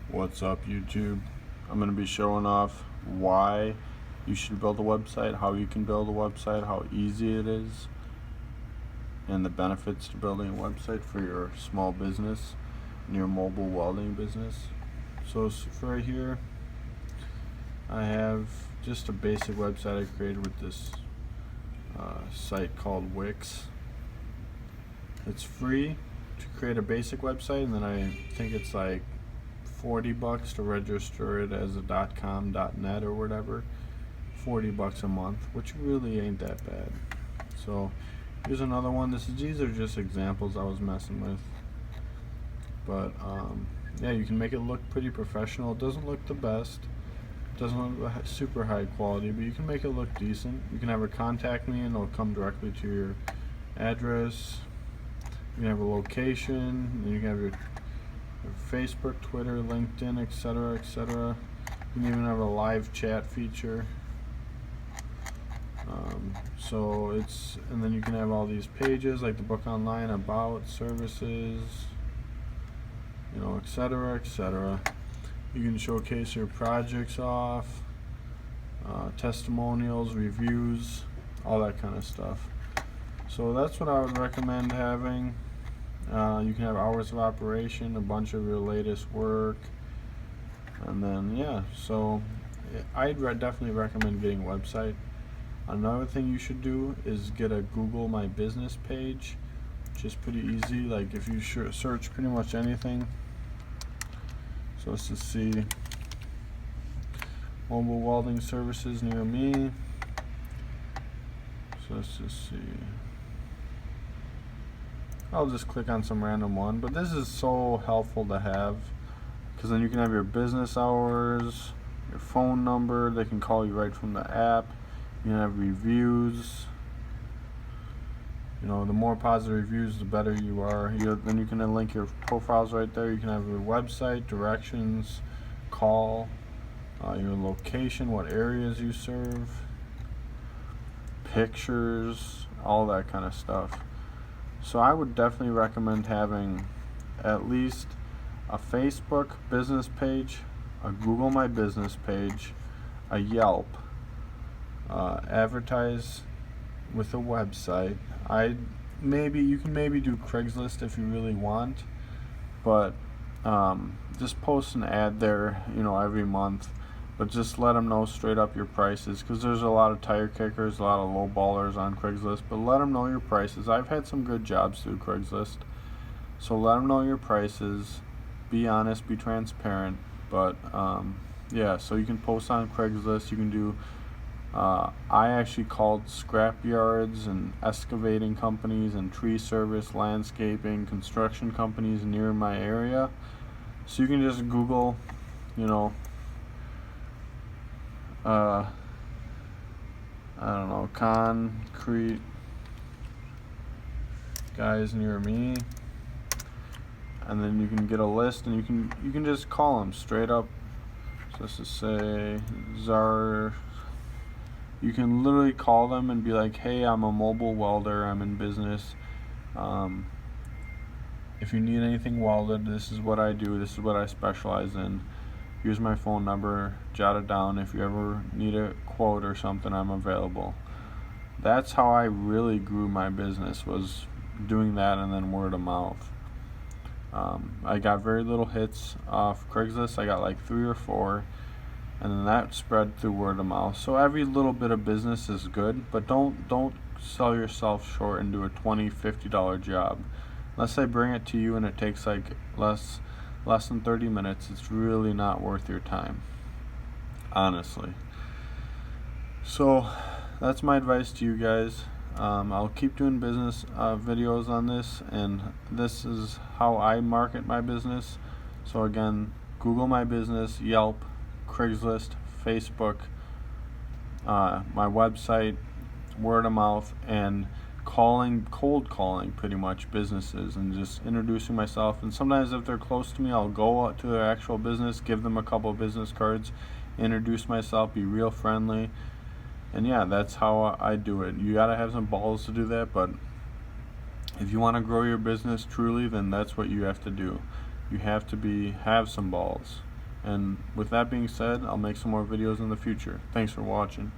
What's up, YouTube? I'm going to be showing off why you should build a website, how you can build a website, how easy it is, and the benefits to building a website for your small business and your mobile welding business. So for right here, I have just a basic website I created with this site called Wix. It's free to create a basic website, and then I think it's like $40 to register it as a .com, .net or whatever. $40 a month, which really ain't that bad. So here's another one. These are just examples I was messing with, but yeah, you can make it look pretty professional. It doesn't look the best, doesn't look super high quality, but you can make it look decent. You can have her contact me and it'll come directly to your address. You can have a location, and you can have your Facebook, Twitter, LinkedIn, etc., etc. You can even have a live chat feature. And then you can have all these pages like the book online, about, services, etc., etc. You can showcase your projects off, testimonials, reviews, all that kind of stuff. So that's what I would recommend having. You can have hours of operation, a bunch of your latest work, and then yeah, so I'd definitely recommend getting a website. Another thing you should do is get a Google My Business page, which is pretty easy. Like if you search pretty much anything. So let's just see, mobile welding services near me. So let's just see. I'll just click on some random one, but this is so helpful to have, because then you can have your business hours, your phone number, they can call you right from the app. You can have reviews. The more positive reviews, the better you are. Then you can link your profiles right there. You can have your website, directions, call, your location, what areas you serve, pictures, all that kind of stuff. So I would definitely recommend having at least a Facebook business page, a Google My Business page, a Yelp, Advertise with a website. You can maybe do Craigslist if you really want, but just post an ad there, every month. But just let them know straight up your prices, because there's a lot of tire kickers, a lot of low ballers on Craigslist. But let them know your prices. I've had some good jobs through Craigslist, so let them know your prices. Be honest, be transparent. But yeah, so you can post on Craigslist. You can do. I actually called scrap yards and excavating companies and tree service, landscaping, construction companies near my area. So you can just Google, I don't know, concrete guys near me, and then you can get a list, and you can just call them straight up. So let's just say Czar. You can literally call them and be like, hey, I'm a mobile welder, I'm in business. If you need anything welded, this is what I do, this is what I specialize in. Here's my phone number, jot it down. If you ever need a quote or something, I'm available. That's how I really grew my business, was doing that and then word of mouth. I got very little hits off Craigslist. I got like 3 or 4, and then that spread through word of mouth. So every little bit of business is good, but don't sell yourself short and do a $20, $50 job. Unless they bring it to you and it takes like less than 30 minutes, it's really not worth your time, honestly. So that's my advice to you guys. I'll keep doing business videos on this, and this is how I market my business. So again, Google My Business, Yelp, Craigslist, Facebook, my website, word of mouth, and cold calling pretty much businesses, and just introducing myself. And sometimes if they're close to me, I'll go out to their actual business, give them a couple of business cards, introduce myself, be real friendly. And yeah, that's how I do it. You gotta have some balls to do that, but if you want to grow your business truly, then that's what you have to do. You have to have some balls. And with that being said, I'll make some more videos in the future. Thanks for watching.